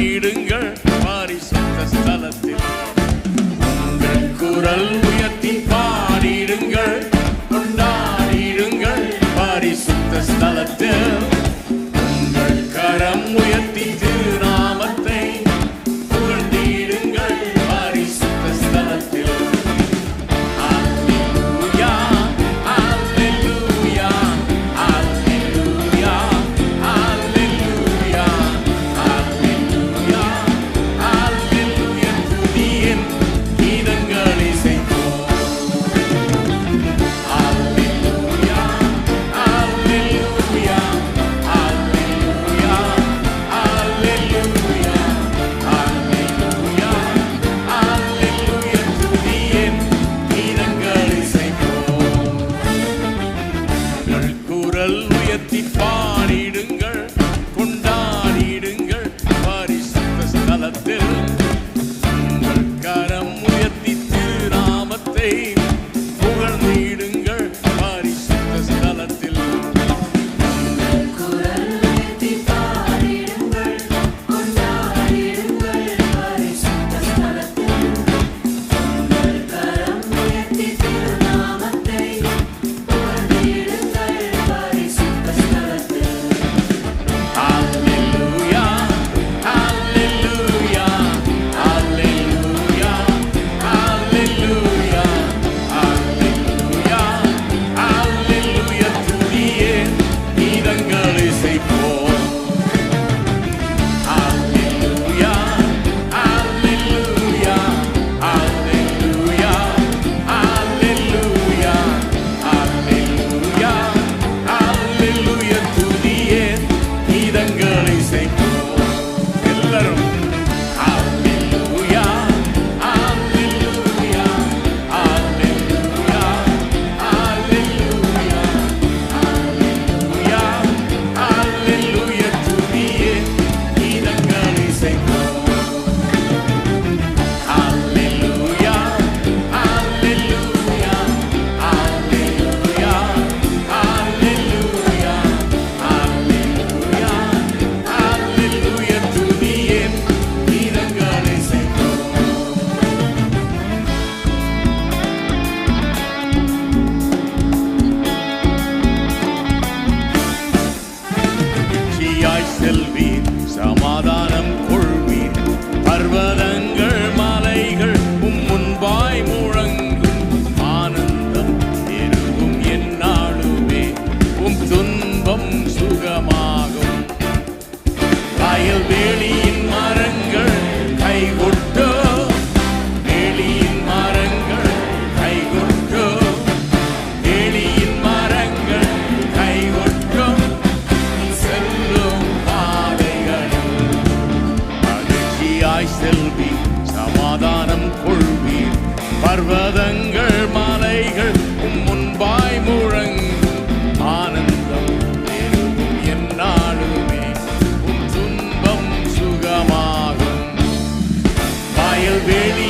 புகழ்ந்திடுங்கள் பரிசுத்த ஸ்தலத்தில். உங்கள் குரல் உயர்த்தி பாடிடுங்கள், கொண்டாடிடுங்கள் பரிசுத்த ஸ்தலத்தில். உங்கள் கரம் உயர்த்தி திருநாமத்தை புகழ்ந்திடுங்கள் பரிசுத்த ஸ்தலத்தில். அல்லேலூயா, அல்லேலூயா, அல்லேலூயா, அல்லேலூயா, அல்லேலூயா, அல்லேலூயா. துதியின் கீதங்களை இசைப்போம். அல்லேலூயா, அல்லேலூயா, அல்லேலூயா, அல்லேலூயா, அல்லேலூயா, அல்லேலூயா. துதியின் கீதங்களை இசைப்போம். உங்கள் குரல் உயர்த்தி பாடிடுங்கள், கொண்டாடிடுங்கள் பரிசுத்த ஸ்தலத்தில். உங்கள் கரம் உயர்த்தி திருநாமத்தை புகழ்ந்திடுங்கள் பரிசுத்த ஸ்தலத்தில். குரல் உயர்த்தி பாடிடுங்கள், கொண்டாடிடுங்கள் பரிசுத்த ஸ்தலத்தில். உங்கள் கரம் உயர்த்தி திருநாமத்தை புகழ்ந்திடுங்கள் பரிசுத்த ஸ்தலத்தில். அல்லேலூயா, அல்லேலூயா, அல்லேலூயா, அல்லேலூயா, அல்லேலூயா, அல்லேலூயா. துதியின் கீதங்களை இசைப்போம். அல்லேலூயா, அல்லேலூயா, அல்லேலூயா, அல்லேலூயா, அல்லேலூயா, அல்லேலூயா. துதியின் கீதங்களை இசைப்போம். எல்லாரும் அல்லேலூயா, அல்லேலூயா, அல்லேலூயா, அல்லேலூயா, அல்லேலூயா, அல்லேலூயா. துதியின் கீதங்களை இசைப்போம். அல்லேலூயா, அல்லேலூயா, அல்லேலூயா, அல்லேலூயா, அல்லேலூயா, அல்லேலூயா. துதியின் கீதங்களை இசைப்போம். மகிழ்ச்சியாய் செல்வீர், சமாதானம் கொள்வீர். பர்வதங்கள் மலைகள் உம் முன்பாய் முழங்கும். ஆனந்தம் பெருகும் எந்நாளுமே, உம் துன்பம் சுகமாகும். வயல்வெளியின் மரங்கள் கைகொட்டும், வெளியின் மரங்கள் கைகொட்டும், வெளியின் மரங்கள் கைகொட்டும். செல்லும் பாதைகளில் மகிழ்ச்சியாய் செல்வீர், சமாதானம் கொள்வீர். பர்வதங்கள் மலைகள் உம் முன்பாய் முழங்கும். ஆனந்தம் பெருகும் எந்நாளுமே, உம் துன்பம் சுகமாகும். வயல்வெளி